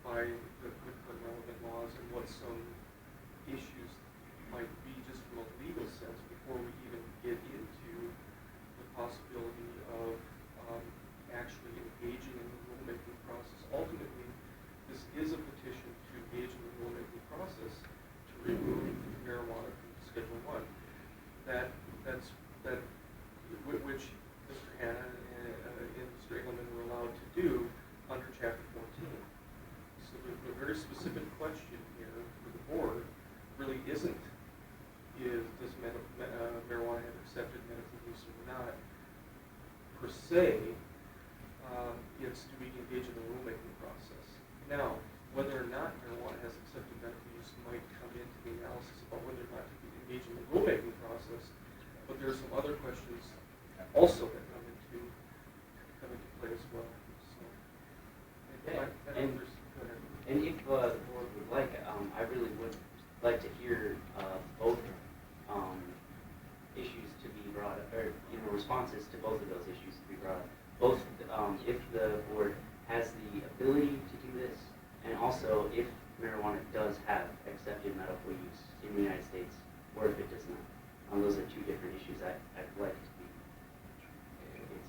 clarify the relevant laws and what some issues might be just from a legal sense before we even get into the possibility of actually engaging in the rulemaking process. Ultimately, this is a petition to engage in the rulemaking process to remove marijuana from Schedule 1. Which Mr. Hanna and Mr. Engelman were allowed to do under Chapter 14. So the very specific question here for the board really isn't does marijuana have accepted medical use or not per se. It's do we engage in the rulemaking process. Now, whether or not marijuana has accepted medical use might come into the analysis about whether or not to engage in the rulemaking process, but there are some other questions also that come into play as well. So, and if the board would like, I really would like to hear both issues to be brought up, or responses to both of those issues to be brought up. Both if the board has the ability to do this, and also if marijuana does have accepted medical use in the United States, or if it does not. Those are two different issues I'd like to be answered.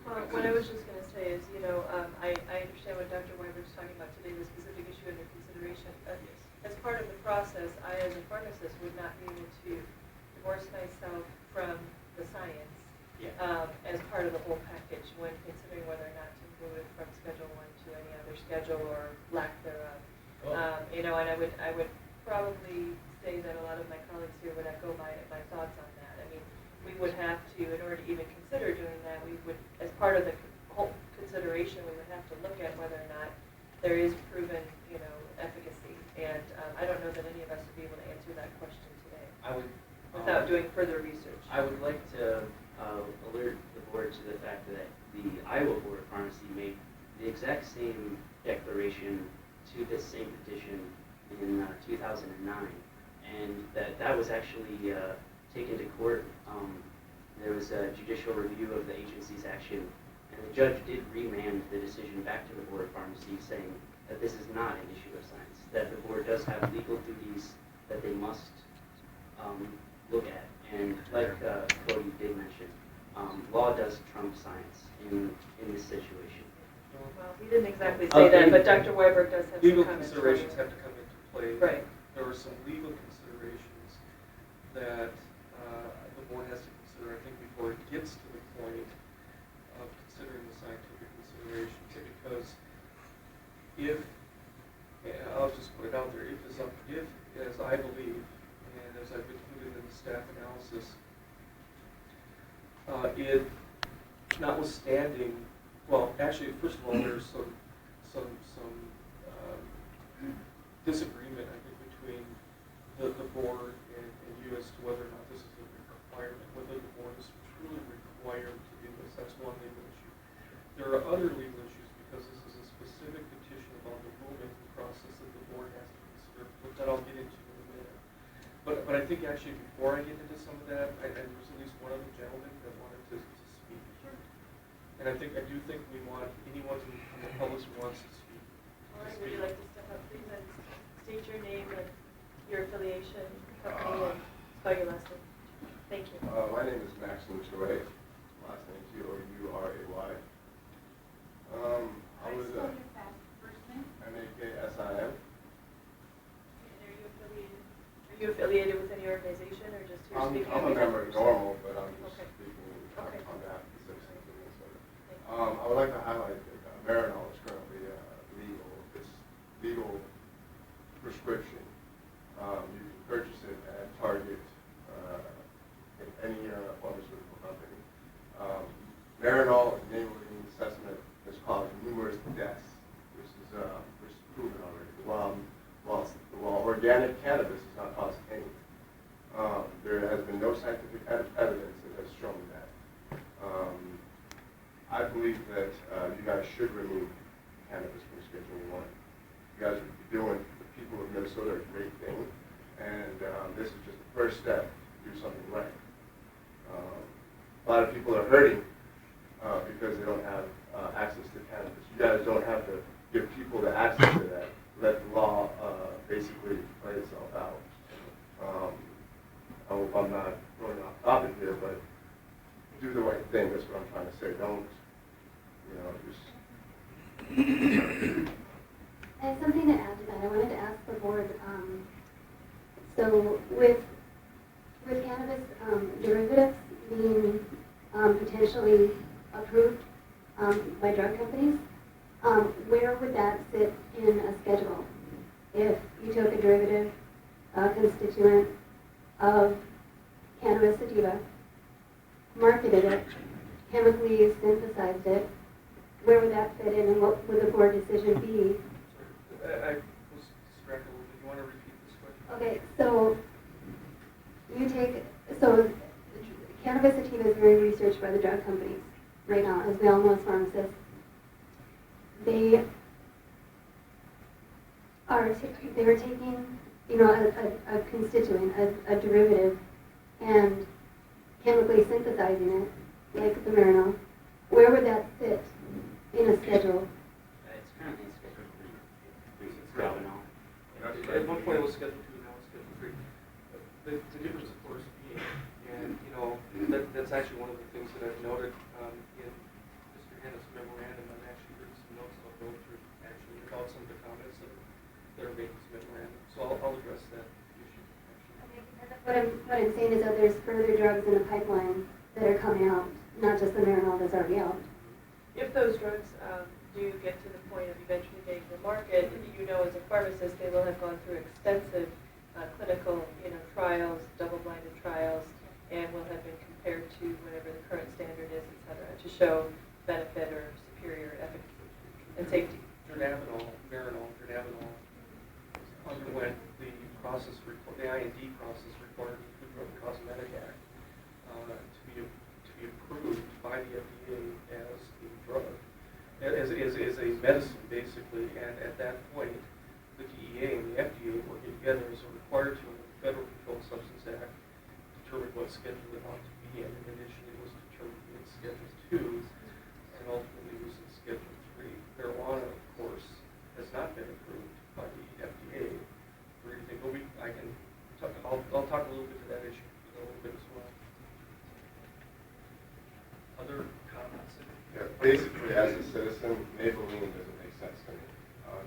Well, what I was just going to say is, I understand what Dr. Weiber is talking about today, the specific issue under consideration. But as part of the process, I, as a pharmacist, would not be able to divorce myself from the science as part of the whole package when considering whether or not to move it from Schedule 1 to any other schedule or lack thereof. And I would probably say that a lot of my colleagues here would echo my thoughts on that. I mean, we would have to, in order to even consider doing that, we would, as part of the whole consideration, we would have to look at whether or not there is proven, efficacy. And I don't know that any of us would be able to answer that question today without doing further research. I would like to alert the board to the fact that the Iowa Board of Pharmacy made the exact same declaration to this same petition in 2009, and that was actually taken to court. There was a judicial review of the agency's action, and the judge did remand the decision back to the Board of Pharmacy, saying that this is not an issue of science, that the board does have legal duties that they must look at. And like Cody did mention, law does trump science in this situation. Well, he didn't exactly say that, but Dr. Weiber does have legal some comments. considerations have to come into play. Right. There are some legal considerations that the board has to consider, I think, before it gets to the point of considering the scientific considerations. Because if, I'll just put it out there, if, as I believe, and as I've included in the staff analysis, it, notwithstanding, well, actually, first of all, there's some disagreement, I think, between the board and you as to whether or not this is a requirement, whether the board is truly required to do this. That's one legal issue. There are other legal issues because this is a specific petition about the rulemaking process that the board has to consider, that I'll get into in a minute. But I think actually before I get into some of that, there was at least one other gentleman that wanted to speak. And I do think we want anyone from the public who wants to speak. All right, would you like to step up, please, and state your name and your affiliation, company, and spell your last name? Thank you. My name is Max Luchoy. Last name Gouray. I was first name? MAKSIM. And are you affiliated with any organization, or just you're speaking? I'm a member of Normal, but I'm just speaking Okay. on behalf of the citizens of Minnesota. I would like to highlight that Marinol is currently legal. It's legal prescription. You can purchase it at Target, in any pharmaceutical company. Marinol, enabling assessment, has caused numerous deaths, which is proven already. While organic cannabis has not caused any. There has been no scientific evidence that has shown that. I believe that you guys should remove cannabis from Schedule 1. You guys would be doing the people of Minnesota a great thing, and this is just the first step to do something right. A lot of people are hurting because they don't have access to cannabis. You guys don't have to give people the access to that, let the law basically play itself out. I hope I'm not going off topic here, but do the right thing. That's what I'm trying to say. Don't, just. I have something to add to that. I wanted to ask the board, so with cannabis derivatives being potentially approved by drug companies, where would that sit in a schedule? If you took a derivative constituent of cannabis sativa, marketed it, chemically synthesized it, where would that fit in, and what would the board decision be? I was distracted a little bit. You want to repeat this question? Okay, so cannabis sativa is very researched by the drug companies right now, as we all know as pharmacists. They are taking, a constituent, a derivative, and chemically synthesizing it, like the Marinol. Where would that fit in a schedule? It's currently in Schedule 3. It's Robenol. At one point it was Schedule 2, now it's Schedule 3. The difference, of course, being, and that's actually one of the things that I've noted in Mr. Hanna's memorandum. I've actually written some notes I'll go through actually about some of the comments that are made in this memorandum. So I'll address that issue. Okay, because what I'm saying is that there's further drugs in the pipeline that are coming out, not just the Marinol that's already out. If those drugs do get to the point of eventually getting to the market, as a pharmacist, they will have gone through extensive clinical, trials, double-blinded trials, and will have been compared to whatever the current standard is, et cetera, to show benefit or superior efficacy and safety. Dronabinol, Marinol, underwent the IND process required in the Drug and Cosmetic Act to be approved by the FDA as a drug, as a medicine, basically. And at that point, the DEA and the FDA working together as are required to under the Federal Controlled Substance Act determine what schedule it ought to be in. And initially it was determined in Schedule 2, and ultimately was in Schedule 3. Marijuana, of course, has not been approved by the FDA for anything, but I'll talk a little bit to that issue a little bit as well. Other comments? Yeah, basically, as a citizen, Maybelline doesn't make sense to me.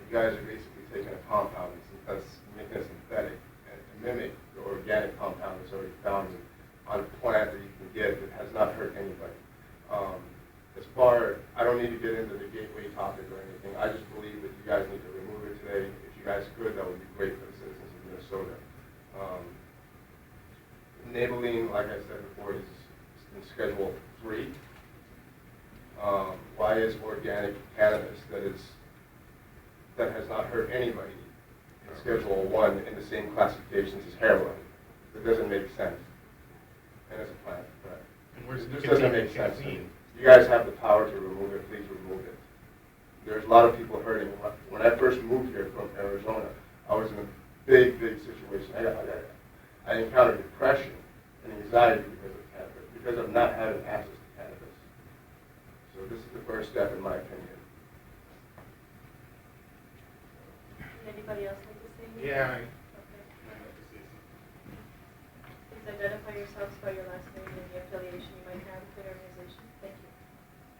You guys are basically taking a compound that's making it synthetic and mimic the organic compound that's already found on a plant that you can get that has not hurt anybody. I don't need to get into the gateway topic or anything. I just believe that you guys need to remove it today. If you guys could, that would be great for the citizens of Minnesota. Maybelline, like I said before, is in Schedule 3. Why is organic cannabis that has not hurt anybody in Schedule 1 in the same classifications as heroin? It doesn't make sense. And it's a plant, but it doesn't make sense to me. You guys have the power to remove it. Please remove it. There's a lot of people hurting. When I first moved here from Arizona, I was in a big situation. I encountered depression and anxiety because of cannabis, because of not having access to cannabis. So this is the first step, in my opinion. Anybody else like to say anything? Yeah. Okay. Please identify yourselves by your last name and the affiliation you might have with the organization. Thank you.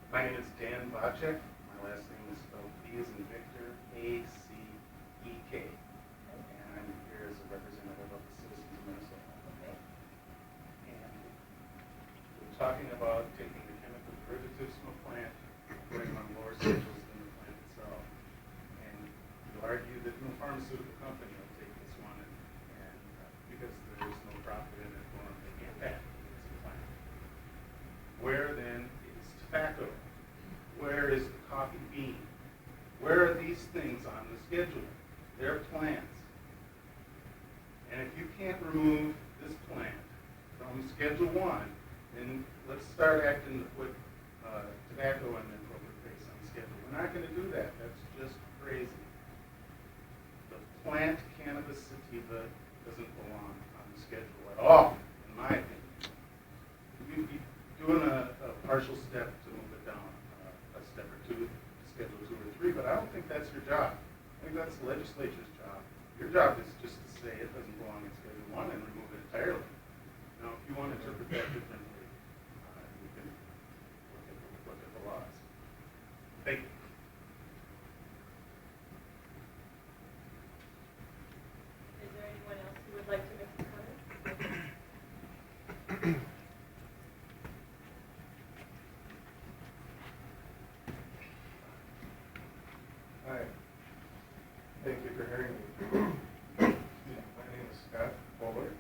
My name is Dan Bocek. My last name is spelled B as in Victor, A-C-E-K. And I'm here as a representative of the citizens of Minnesota. Okay. And we're talking about taking the chemical derivatives from a plant, putting them on lower schedules than the plant itself. And you argue that no pharmaceutical company will take this one, and because there is no profit in it for them, they can't patent it. It's a plant. Where then is tobacco? Where is the coffee bean? Where are these things on the schedule? They're plants. And if you can't remove this plant from Schedule 1, then let's start acting to put tobacco in the appropriate place on the schedule. We're not going to do that. That's just crazy. The plant cannabis sativa doesn't belong on the schedule at all, in my opinion. You'd be doing a partial step to move it down a step or two, Schedule 2 or 3, but I don't think that's your job. I think that's the legislature's job. Your job is just to say it doesn't belong in Schedule 1 and remove it entirely. Now, if you want to interpret that differently, you can look at the laws. Thank you. Is there anyone else who would like to make a comment? Hi. Thank you for hearing me. My name is Scott Fuller,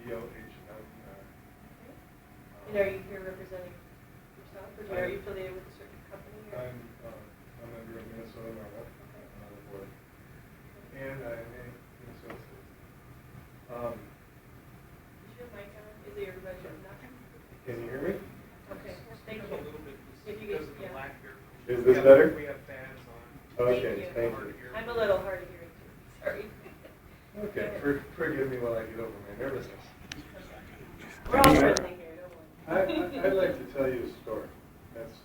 B-O-H-L-E-R. And are you here representing yourself, or are you affiliated with a certain company? Or? I'm a member of Minnesota NORML, Okay. I'm on the board. And I'm a Minnesota citizen. Is your mic on? Is it your mic on? Can you hear me? Okay, thank Speak you. a little bit If you because could- of the yeah. lack here. Is this better? We have fans on. Okay, thank Hard you. to hear. I'm a little hard of hearing too, sorry. Okay, forgive me while I get over my nervousness. We're all friendly here, don't worry. I'd like to tell you a story. That's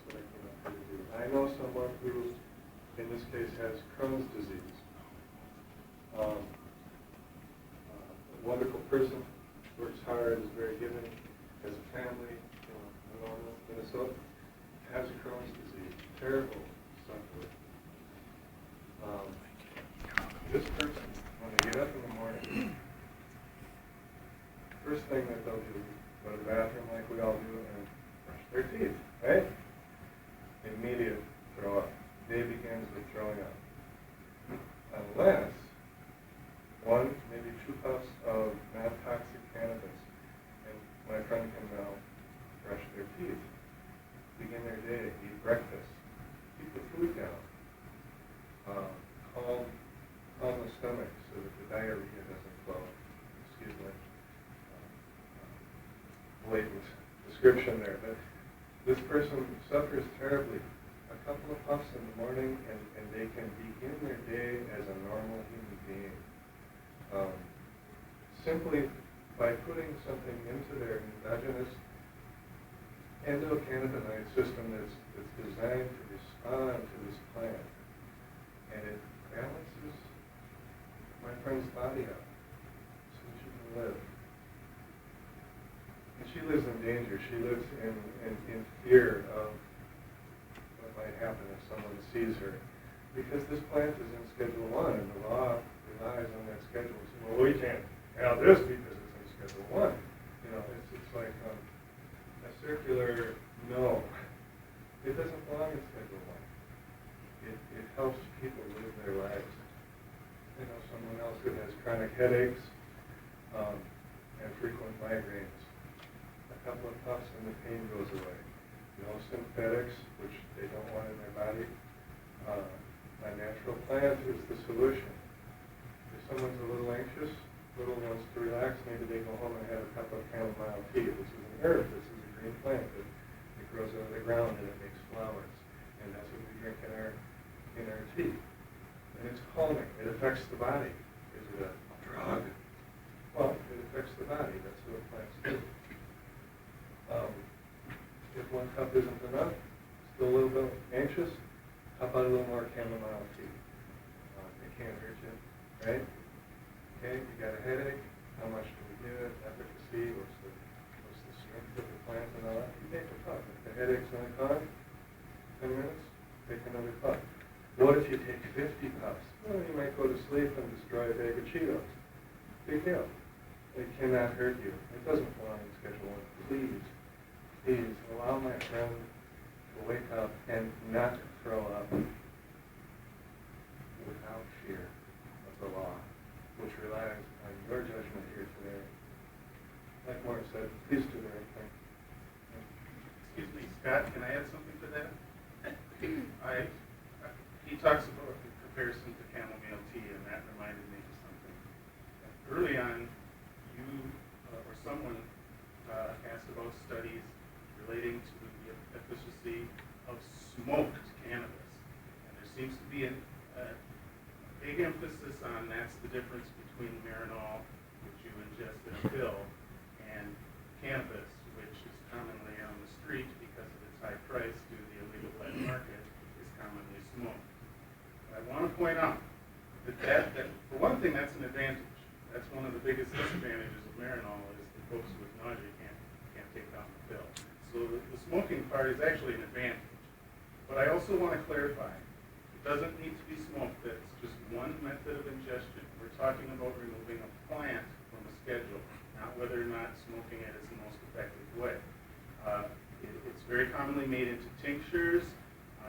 what I came up here to do. I know someone who, in this case, has Crohn's disease. A wonderful person, works hard, is very giving, has a family, in Normal, Minnesota, has Crohn's disease. Terrible suffering. This person, when they get up in the morning, first thing that they'll do, go to the bathroom like we all do, and brush their teeth, right? Immediate throw up. Day begins with throwing up. Unless one, maybe 2 puffs of non-toxic cannabis, and my friend can now brush their teeth, begin their day, eat breakfast, keep the food down, calm the stomach so that the diarrhea doesn't flow. Excuse me. Blatant description there, but this person suffers terribly. A couple of puffs in the morning, and they can begin their day as a normal human being. Simply by putting something into their endogenous endocannabinoid system that's designed to respond to this plant, and it balances my friend's body up so that she can live. And she lives in danger. She lives in fear of what might happen if someone sees her. Because this plant is in Schedule 1, and the law relies on that schedule. So, well, we can't have this because it's in Schedule 1. You know, it's like a circular no. It doesn't belong in Schedule 1. It helps people live their lives. You know, someone else who has chronic headaches and frequent migraines. A couple of puffs and the pain goes away. No synthetics, which they don't want in their body. A natural plant is the solution. If someone's a little anxious, little wants to relax, maybe they go home and have a cup of chamomile tea. This is an herb. This is a green plant that it grows out of the ground and it makes flowers. And that's what we drink in our tea. And it's calming. It affects the body. Is it a drug? Well, it affects the body. That's what plants do. If 1 cup isn't enough, still a little bit anxious, how about a little more chamomile tea? It can't hurt you, right? Okay, you got a headache, how much do we give it? Efficacy, what's the strength of the plant and all that? You take a puff. If the headache's not gone, 10 minutes, take another puff. What if you take 50 puffs? Well, you might go to sleep and destroy a bag of Cheetos. Big deal. It cannot hurt you. It doesn't belong in Schedule 1. Please allow my friend to wake up and not throw up without fear of the law, which relies on your judgment here today. Like Mark said, please do the right thing. Excuse me, Scott, can I add something to that? He talks about the comparison to chamomile tea, and that reminded me of something. Early on, you or someone asked about studies relating to the efficacy of smoked cannabis. And there seems to be a big emphasis on that's the difference between Marinol, which you ingest in a pill, and cannabis, which is commonly on the street because of its high price due to the illegal black market, is smoke. I want to point out that for one thing, that's an advantage. That's one of the biggest disadvantages of Marinol is the folks with nausea can't take down the pill. So the smoking part is actually an advantage. But I also want to clarify, it doesn't need to be smoke. That's just one method of ingestion. We're talking about removing a plant from a schedule, not whether or not smoking it is the most effective way. It's very commonly made into tinctures,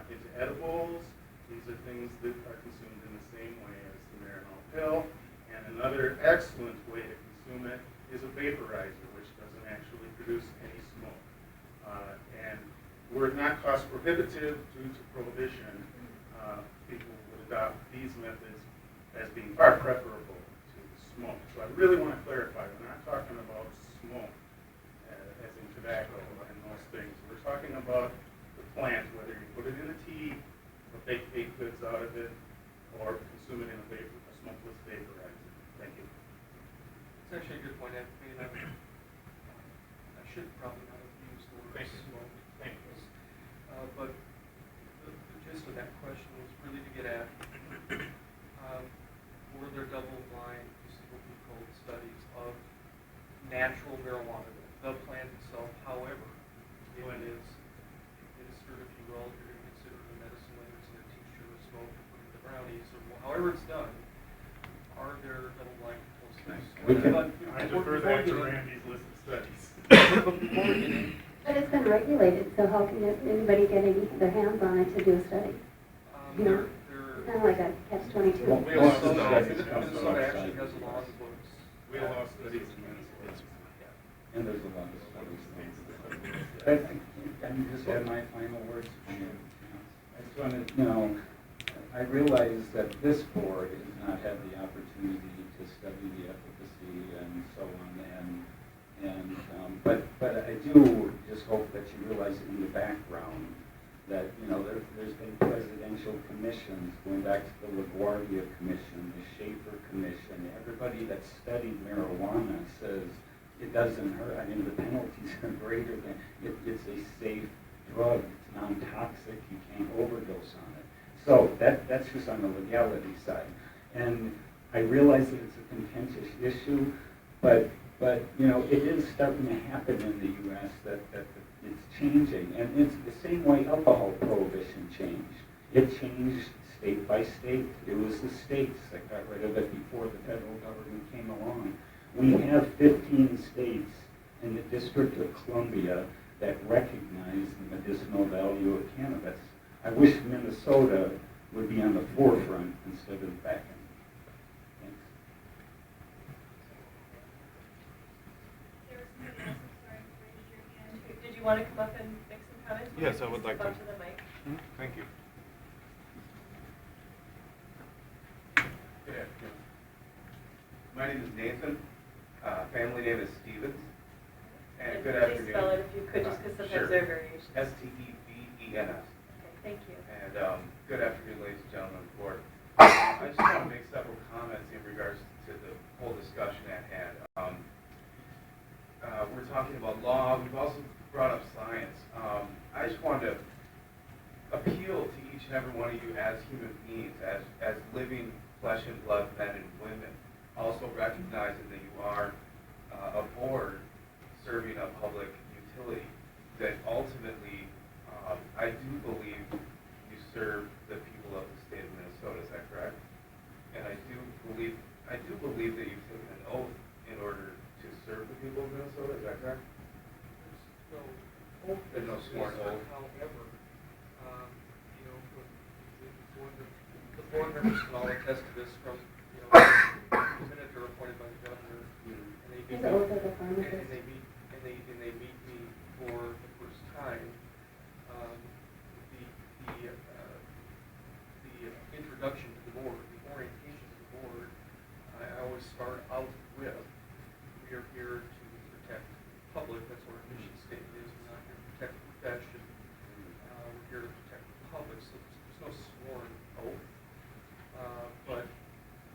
into edibles. These are things that are consumed in the same way as the Marinol pill. And another excellent way to consume it is a vaporizer, which doesn't actually produce any smoke. And were it not cost prohibitive due to prohibition, people would adopt these methods as being far preferable to smoke. So I really want to clarify, we're not talking about smoke as in tobacco and those things. We're talking about the plant, whether you put it in a tea or bake baked goods out of it or consume it in a smokeless vaporizer. Thank you. It's actually a good point, Anthony, and I should probably not have used the word Thank you. smoke. Thank you. But the gist of that question was really to get at, were there double-blind, placebo-controlled studies of natural marijuana, the plant itself? However, it is sort of, if you will, if you're going to consider the medicine, whether it's in a tincture or smoke or put in the brownies or however it's done, are there double-blind controlled studies? I defer that to Randy's list of studies. But before we get in, But it's been regulated, so how can anybody get their hands on it to do a study? You know, it's kind of like a catch-22. Minnesota actually has a law in the books. We allow studies in Minnesota. And there's a lot of studies. But I can just add my final words. I just want to, I realize that this board has not had the opportunity to study the efficacy and so on, but I do just hope that you realize in the background that, there's been presidential commissions, going back to the LaGuardia Commission, the Schaefer Commission. Everybody that studied marijuana says it doesn't hurt. I mean, the penalties are greater than, it's a safe drug. It's non-toxic. You can't overdose on it. So that's just on the legality side. And I realize that it's a contentious issue, but it is starting to happen in the U.S. that it's changing. And it's the same way alcohol prohibition changed. It changed state by state. It was the states that got rid of it before the federal government came along. We have 15 states in the District of Columbia that recognize the medicinal value of cannabis. I wish Minnesota would be on the forefront instead of the back end. Thanks. There was somebody else, I'm sorry, who raised your hand. Did you want to come up and make some comments? Yes, I would like Step to. up to the mic. Thank you. Good afternoon. My name is Nathan. Family name is Stevens. And good afternoon. Please spell it if you could, just because sometimes Sure. there are variations. Steveens. Okay, thank you. And good afternoon, ladies and gentlemen of the board. I just want to make several comments in regards to the whole discussion at hand. We're talking about law. We've also brought up science. I just wanted to appeal to each and every one of you as human beings, as living flesh and blood men and women, also recognizing that you are a board serving a public utility, that ultimately I do believe you serve the people of the state of Minnesota. Is that correct? And I do believe that you've taken an oath in order to serve the people of Minnesota. Is that correct? There's no sworn oath. However, the board members can all attest to this from, the minute they're appointed by the governor, and they Is the oath of the pharmacist? and they meet me for the first time. The introduction to the board, the orientation to the board, I always start out with, we are here to protect the public. That's what our mission statement is. We're not here to protect the profession. We're here to protect the public. So there's no sworn oath, but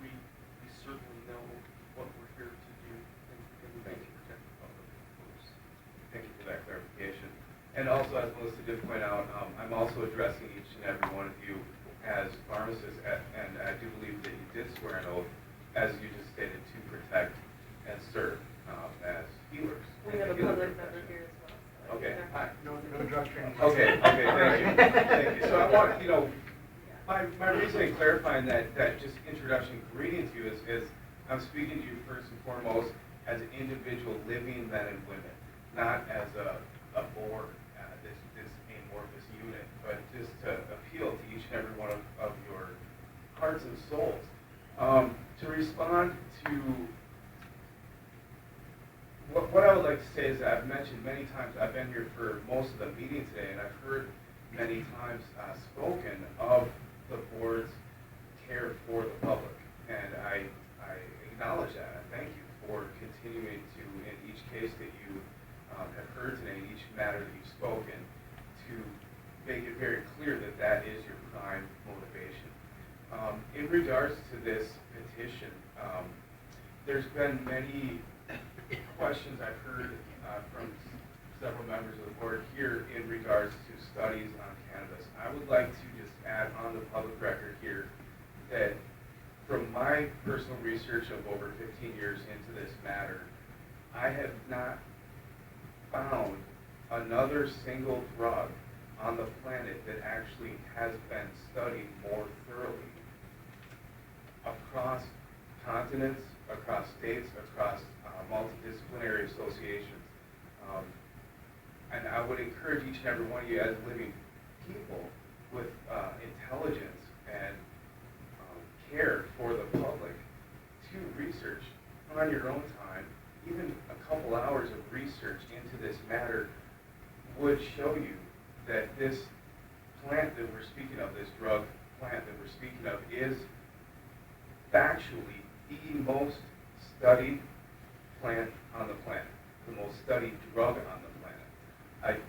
we certainly know what we're here to do, and we need to protect the public, of course. Thank you for that clarification. And also, as Melissa did point out, I'm also addressing each and every one of you as pharmacists, and I do believe that you did swear an oath, as you just stated, to protect and serve as healers. We have a public member here as well. So Okay. Hi, no drug training. Okay, thank you, thank you. So I want, my reason in clarifying that just introduction greeting to you is I'm speaking to you first and foremost as individual living men and women, not as a board, this amorphous unit, but just to appeal to each and every one of your hearts and souls. To respond to what I would like to say is that I've mentioned many times, I've been here for most of the meeting today, and I've heard many times spoken of the board's care for the public. And I acknowledge that. I thank you for continuing to, in each case that you have heard today, in each matter that you've spoken, to make it very clear that that is your prime motivation. In regards to this petition, there's been many questions I've heard from several members of the board here in regards to studies on cannabis. I would like to just add on the public record here that from my personal research of over 15 years into this matter, I have not found another single drug on the planet that actually has been studied more thoroughly across continents, across states, across multidisciplinary associations. And I would encourage each and every one of you as living people with intelligence and care for the public to research on your own time. Even a couple hours of research into this matter would show you that this plant that we're speaking of, this drug plant that we're speaking of, is factually the most studied plant on the planet, the most studied drug on the planet.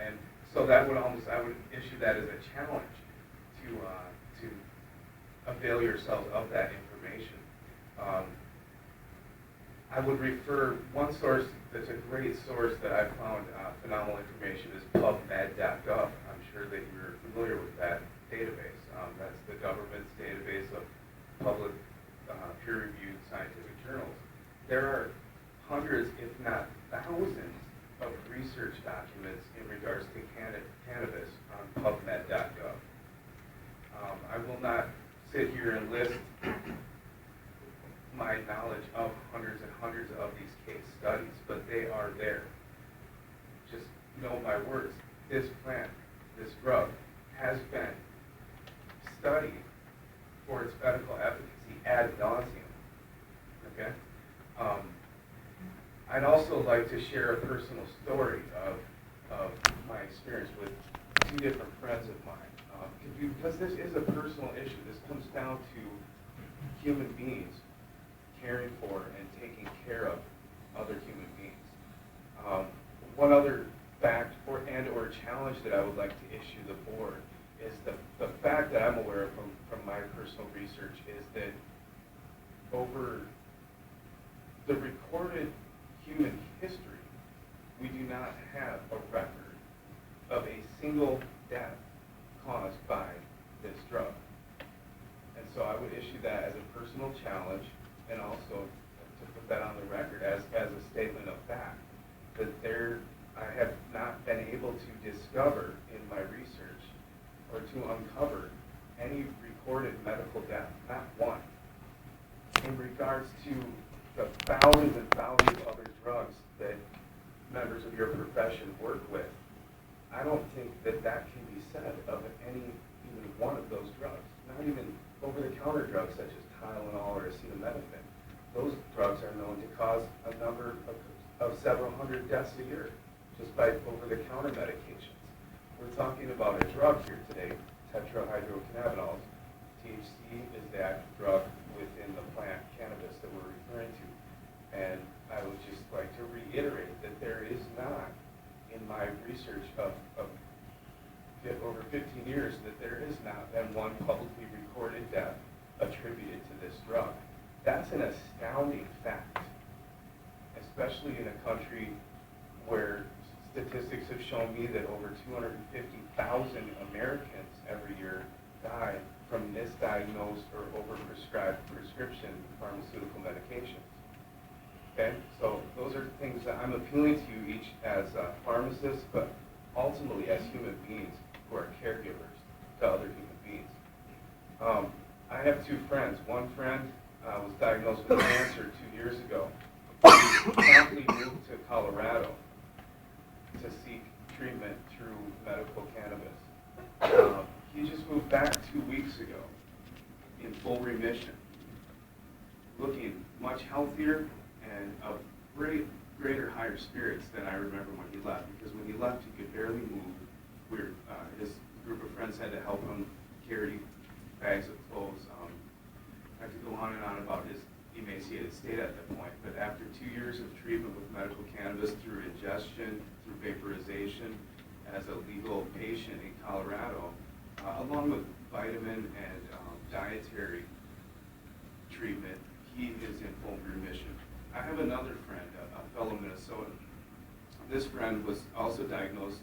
And so that would I would issue that as a challenge to avail yourselves of that information. I would refer, one source that's a great source that I found phenomenal information is PubMed.gov. I'm sure that you're familiar with that database. That's the government's database of public peer-reviewed scientific journals. There are hundreds, if not thousands, of research documents in regards to cannabis on PubMed.gov. I will not sit here and list my knowledge of hundreds and hundreds of these case studies, but they are there. Just know my words. This plant, this drug, has been studied for its medical efficacy ad nauseum. Okay? I'd also like to share a personal story of my experience with two different friends of mine. Because this is a personal issue. This comes down to human beings caring for and taking care of other human beings. One other fact or challenge that I would like to issue the board is the fact that I'm aware of from my personal research is that over the recorded human history, we do not have a record of a single death caused by this drug. And so I would issue that as a personal challenge, and also to put that on the record as a statement of fact, that I have not been able to discover in my research or to uncover any recorded medical death, not one. In regards to the thousands and thousands of other drugs that members of your profession work with, I don't think that can be said of even one of those drugs. Not even over-the-counter drugs such as Tylenol or acetaminophen. Those drugs are known to cause a number of several hundred deaths a year just by over-the-counter medications. We're talking about a drug here today, tetrahydrocannabinol. THC is the active drug within the plant cannabis that we're referring to. And I would just like to reiterate that there is not, in my research of over 15 years, that there has not been one publicly recorded death attributed to this drug. That's an astounding fact, especially in a country where statistics have shown me that over 250,000 Americans every year die from misdiagnosed or overprescribed prescription pharmaceutical medications. Okay, so those are things that I'm appealing to you each as pharmacists, but ultimately as human beings who are caregivers to other human beings. I have two friends. One friend was diagnosed with cancer 2 years ago. He promptly moved to Colorado to seek treatment through medical cannabis. He just moved back 2 weeks ago in full remission, looking much healthier and of greater higher spirits than I remember when he left. Because when he left, he could barely move. His group of friends had to help him carry bags of clothes. I could go on and on about his emaciated state at that point. But after 2 years of treatment with medical cannabis through ingestion, through vaporization, as a legal patient in Colorado, along with vitamin and dietary treatment, he is in full remission. I have another friend, a fellow Minnesotan. This friend was also diagnosed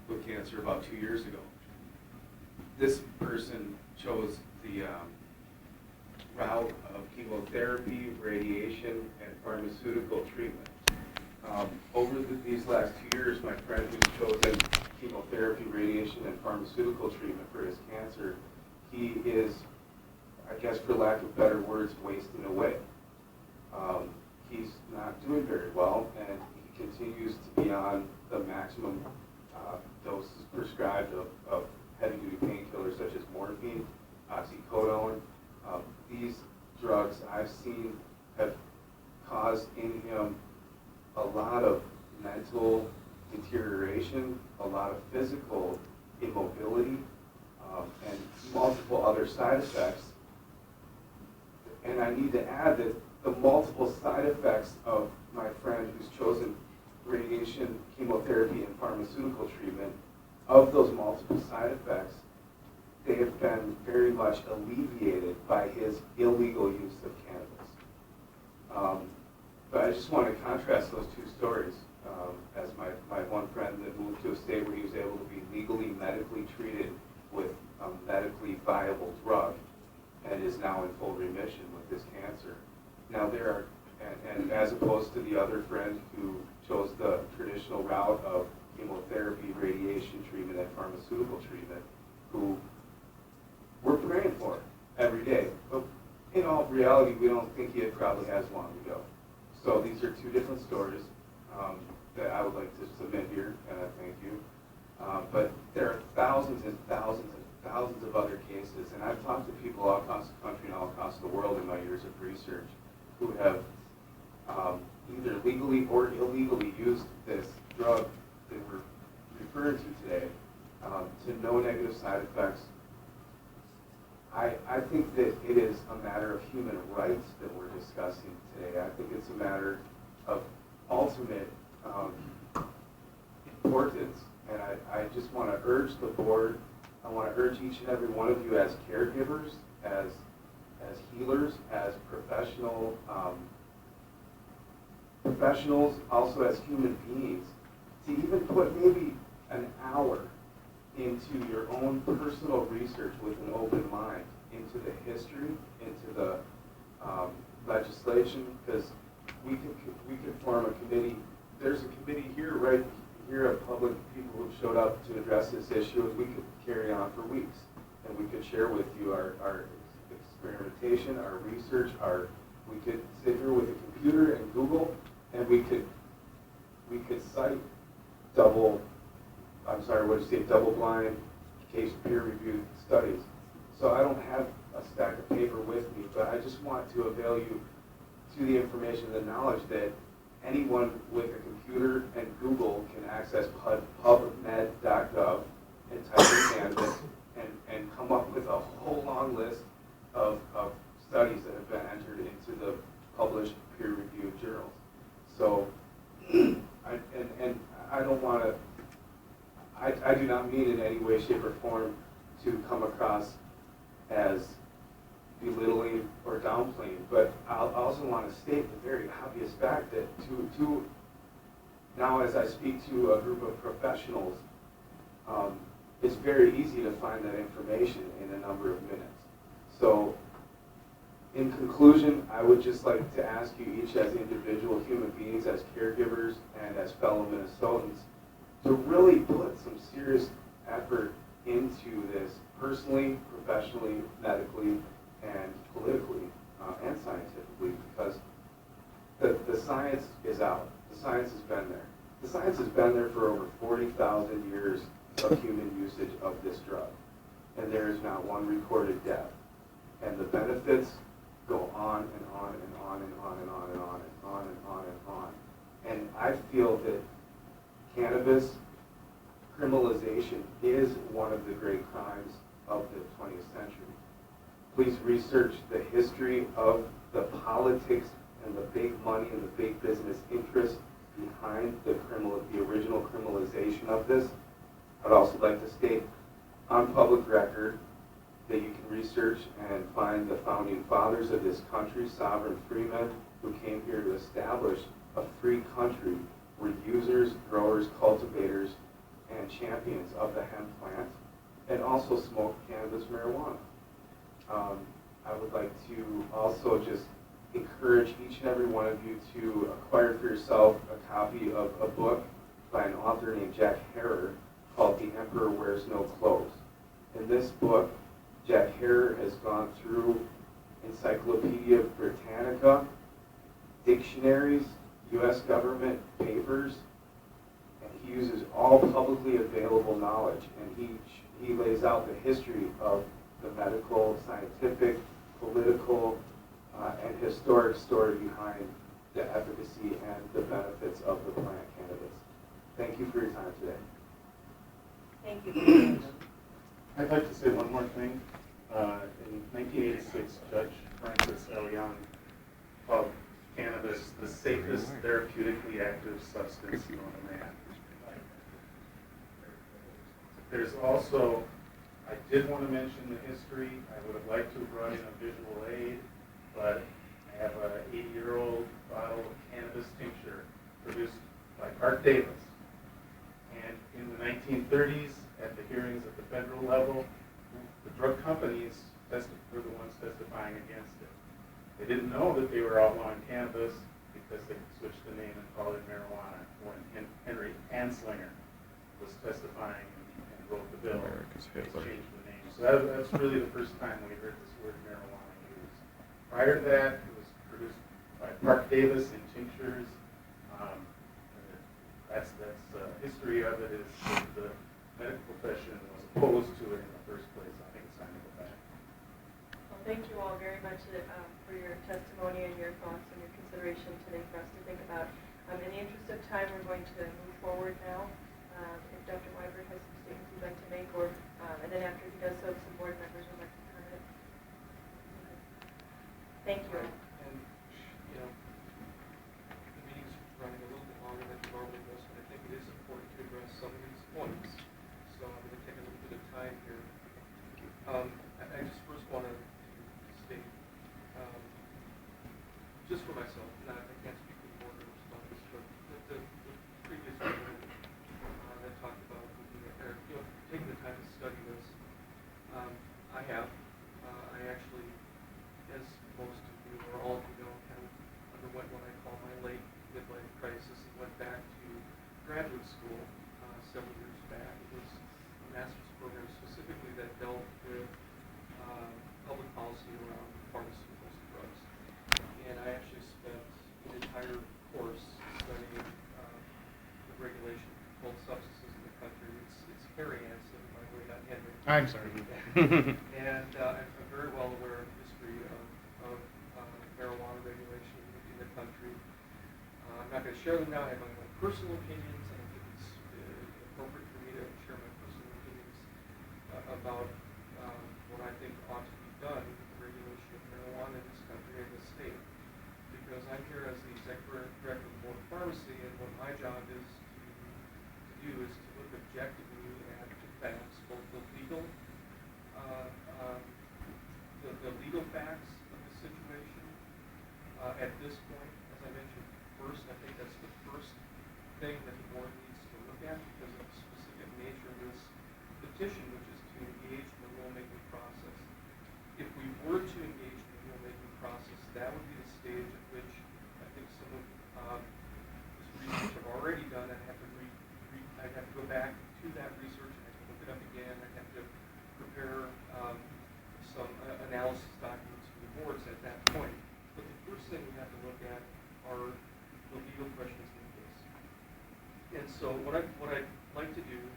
with cancer about 2 years ago. This person chose the route of chemotherapy, radiation, and pharmaceutical treatment. Over these last 2 years, my friend who's chosen chemotherapy, radiation, and pharmaceutical treatment for his cancer, he is, I guess for lack of better words, wasting away. He's not doing very well, and he continues to be on the maximum doses prescribed of heavy-duty painkillers such as morphine, oxycodone. These drugs I've seen have caused in him a lot of mental deterioration, a lot of physical immobility, and multiple other side effects. And I need to add that the multiple side effects of my friend who's chosen radiation, chemotherapy, and pharmaceutical treatment, of those multiple side effects, they have been very much alleviated by his illegal use of cannabis. But I just want to contrast those two stories. As my one friend that moved to a state where he was able to be legally, medically treated with a medically viable drug and is now in full remission with his cancer. Now there are, and as opposed to the other friend who chose the traditional route of chemotherapy, radiation treatment, and pharmaceutical treatment, who we're praying for every day. But in all reality, we don't think he probably has long to go. So these are two different stories that I would like to submit here, and I thank you. But there are thousands and thousands and thousands of other cases, and I've talked to people all across the country and all across the world in my years of research who have either legally or illegally used this drug that we're referring to today to no negative side effects. I think that it is a matter of human rights that we're discussing today. I think it's a matter of ultimate importance, and I just want to urge the board, I want to urge each and every one of you as caregivers, as healers, as professionals, also as human beings, to even put maybe an hour into your own personal research with an open mind into the history, into the legislation, because we could form a committee. There's a committee here, right here, of public people who showed up to address this issue, and we could carry on for weeks, and we could share with you our experimentation, our research, we could sit here with a computer and Google, and we could cite double-blind, case peer-reviewed studies. So I don't have a stack of paper with me, but I just want to avail you to the information, the knowledge that anyone with a computer and Google can access pubmed.gov and type in cannabis and come up with a whole long list of studies that have been entered into the published peer-reviewed journals. So, I don't want to, I do not mean in any way, shape, or form to come across as belittling or downplaying, but I also want to state the very obvious fact that now as I speak to a group of professionals, it's very easy to find that information in a number of minutes. So in conclusion, I would just like to ask you each as individual human beings, as caregivers, and as fellow Minnesotans, to really put some serious effort into this personally, professionally, medically, and politically, and scientifically, because the science is out. The science has been there. The science has been there for over 40,000 years of human usage of this drug. And there is not one recorded death. And the benefits go on and on and on and on and on and on and on and on and on. And I feel that cannabis criminalization is one of the great crimes of the 20th century. Please research the history of the politics and the big money and the big business interests behind the original criminalization of this. I'd also like to state on public record that you can research and find the founding fathers of this country, sovereign freemen, who came here to establish a free country where users, growers, cultivators, and champions of the hemp plant, and also smoke cannabis marijuana. I would like to also just encourage each and every one of you to acquire for yourself a copy of a book by an author named Jack Herer called The Emperor Wears No Clothes. In this book, Jack Herer has gone through Encyclopedia Britannica, dictionaries, U.S. government papers, and he uses all publicly available knowledge, and he lays out the history of the medical, scientific, political, and historic story behind the efficacy and the benefits of the plant cannabis. Thank you for your time today. Thank you. I'd like to say one more thing. In 1986, Judge Francis L. Young called cannabis the safest therapeutically active substance known to man. There's also, I did want to mention the history. I would have liked to have brought in a visual aid, but I have an 80-year-old bottle of cannabis tincture produced by Park Davis. And in the 1930s, at the hearings at the federal level, the drug companies were the ones testifying against it. They didn't know that they were outlawing cannabis because they switched the name and called it marijuana when Henry Anslinger was testifying and wrote the bill. They changed the name. So that's really the first time we heard this word marijuana used. Prior to that, it was produced by Park Davis in tinctures. That's the history of it is that the medical profession was opposed to it in the first place. I think it's time to go back. Well, thank you all very much for your testimony and your thoughts and your consideration today for us to think about. In the interest of time, we're going to move forward now. If Dr. Weibert has some statements he'd like to make, or and then after he does so, some board members would like to comment. Thank you. And, you know, the meeting's running a little bit longer than it normally does, but I think it is important to address some of these points. So I'm going to take a little bit of time here. I just first want to state, just for myself, I can't speak for the board members about this, but the previous meeting that talked about looking at, or, taking the time to study this, I have. I actually, as most of you or all of you know, kind of underwent what I call my late midlife crisis and went back to graduate school several years back. It was a master's program specifically that dealt with public policy around pharmaceuticals and drugs. And I actually spent an entire course studying the regulation of controlled substances in the country. It's Harry Anson, by the way, not Henry. I'm sorry. And I'm very well aware of the history of marijuana regulation in the country. I'm not going to share them now. I have my own personal opinions. I don't think it's appropriate for me to share my personal opinions about what I think ought to be done with the regulation of marijuana in this country and this state. Because I'm here as the executive director of the Board of Pharmacy, and what my job is to do is to look objectively at the facts, both the legal legal facts of the situation. At this point, as I mentioned first, I think that's the first thing that the board needs to look at because of the specific nature of this petition. So what I'd like to do is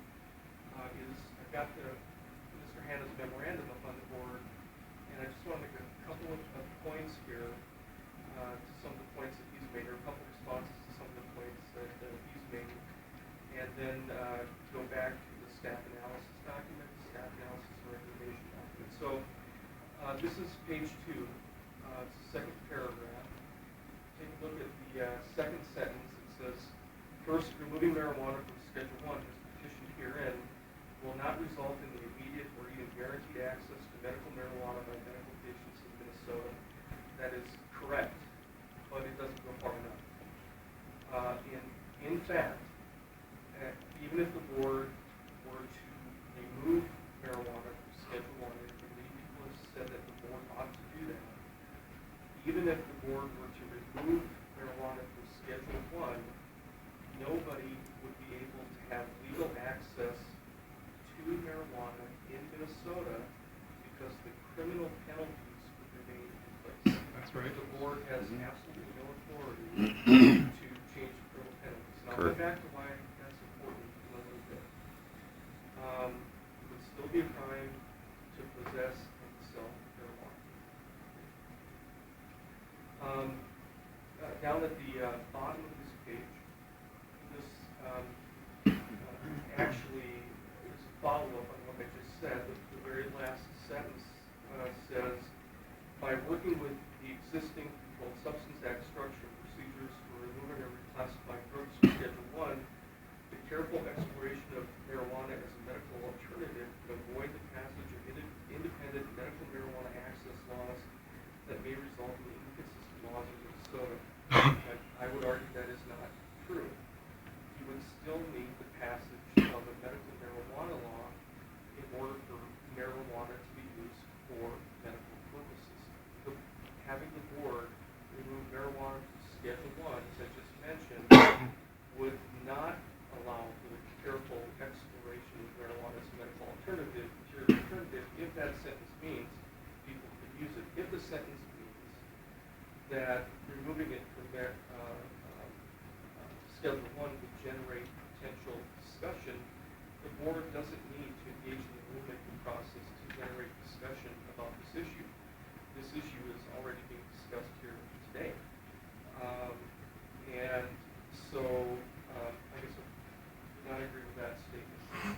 I've got Mr. Hannah's memorandum up on the board, and I just want to make a couple of points here to some of the points that he's made, or a couple of responses to some of the points that he's made, and then go back to the staff analysis document, the staff analysis recommendation document. So this is page 2. It's the second paragraph. Take a look at the second sentence. It says, first, removing marijuana from Schedule 1 as petitioned herein will not result in the immediate or even guaranteed access to medical marijuana by medical patients in Minnesota. That is correct, but it doesn't go far enough. In fact, even if the board were to remove marijuana from Schedule 1, and many people have said that the board ought to do that, even if the board were to remove marijuana from Schedule 1, nobody would be able to have legal access to marijuana in Minnesota because the criminal penalties would remain in place. That's right. The board has absolutely no authority to change the criminal penalties. And I'll come back to why that's important in a little bit. It would still be a crime to possess and sell marijuana. Down at the bottom of this page, this actually is a follow-up on what I just said. The very last sentence says, by working with the existing Controlled Substance Act structure and procedures for removing or reclassifying drugs from Schedule 1, the careful exploration of marijuana as a medical alternative can avoid the passage of independent medical marijuana access laws that may result in inconsistent laws in Minnesota. I would argue that is not true. You would still need the passage of a medical marijuana law in order for marijuana to be used for medical purposes. Having the board remove marijuana from Schedule 1, as I just mentioned, would not allow for the careful exploration of marijuana as a medical alternative if that sentence means people could use it. If the sentence means that removing it from Schedule 1 would generate potential discussion, the board doesn't need to engage in the rulemaking process to generate discussion about this issue. This issue is already being discussed here today. And so I guess I do not agree with that statement.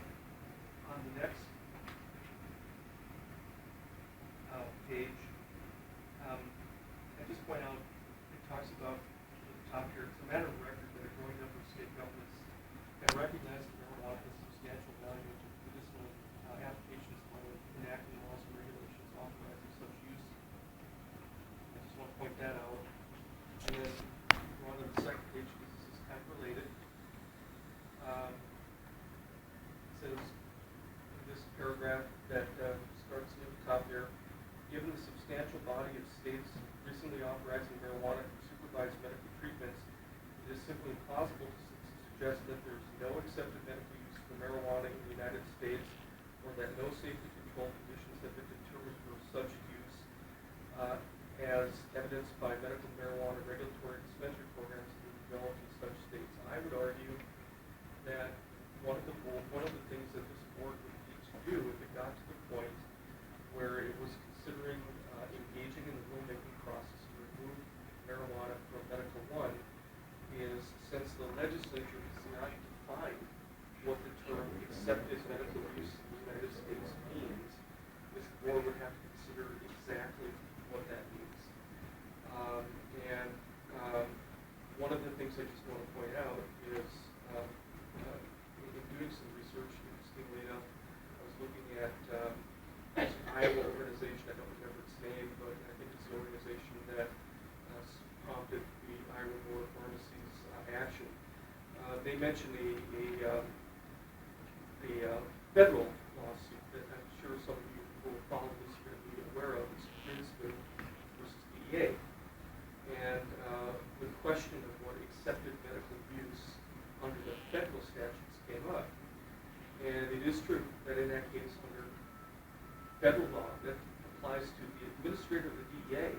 On the next page, I just point out, it talks about at the top here, it's a matter of record that a growing number of state governments have recognized that marijuana has substantial value to medicinal applications by enacting laws and regulations authorizing such use. I just want to point that out. And then go on to the second page because this is kind of related. It says in this paragraph that starts near the top there, given the substantial body of states recently authorizing marijuana for supervised medical treatments, it is simply implausible to suggest that there is no accepted medical use for marijuana in the United States, or that no safety control conditions have been determined for such use, as evidenced by medical marijuana regulatory and dispensary programs that have developed in such states. I would argue that one of the things that this board would need to do if it got to the point where it was considering engaging in the rulemaking process to remove marijuana from Medical 1 is, since the legislature has not defined what the term accepted medical use in the United States means, this board would have to consider exactly what that means. One of the things I just want to point out is in doing some research, interestingly enough, I was looking at an Iowa organization, I don't remember its name, but I think it's the organization that prompted the Iowa Board of Pharmacy's action. They mentioned a federal lawsuit that I'm sure some of you who will follow this are going to be aware of. It's Princeton versus DEA. And the question of what accepted medical use under the federal statutes came up. And it is true that in that case, under federal law that applies to the administrator of the DEA,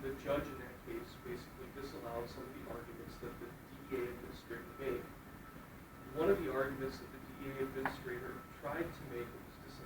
the judge in that case basically disallowed some of the arguments that the DEA arguments that the DEA administrator tried to make